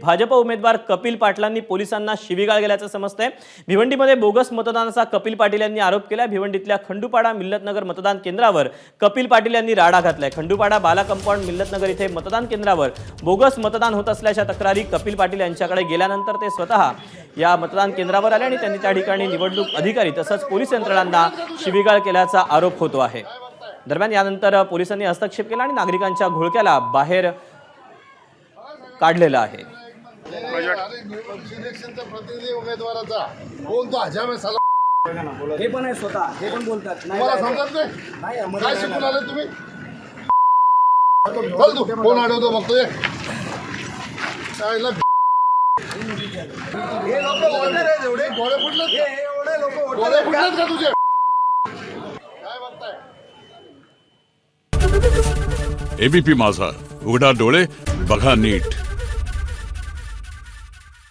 भाजप उमेदवार कपिल पाटलांनी पोलिसांना शिवीगाळ केल्याचं समजतंय। भिवंडीमध्ये बोगस मतदानाचा कपिल पाटील यांनी आरोप केला। भिवंडीतल्या खंडूपाडा मिल्लतनगर मतदान केंद्रावर कपिल पाटील यांनी राडा घातलाय। खंडूपाडा बाला कंपाऊंड मिल्लतनगर इथे मतदान केंद्रावर बोगस मतदान होत असल्याच्या तक्रारी कपिल पाटील यांच्याकडे गेल्यानंतर ते स्वतः या मतदान केंद्रावर आले आणि त्यांनी त्या ठिकाणी निवडणूक अधिकारी तसंच पोलीस यंत्रणांना शिवीगाळ केल्याचा आरोप होतो आहे। दरम्यान यानंतर पोलिसांनी हस्तक्षेप केला आणि नागरिकांच्या घोळक्याला बाहेर काढलेलं आहे। हे पण आहे स्वतः हे पण बोलतात मला समजत नाही काय शिकून आले तुम्ही? चल तू फोन अडवतो बघतोय हे लोक वोटर आहेत एवढे डोळे फुटलेत हे एवढे लोक वोटर डोळे आहेत फुटलेत का तुझे? काय बघताय? एबीपी माझा, उघडा डोळे बघा नीट।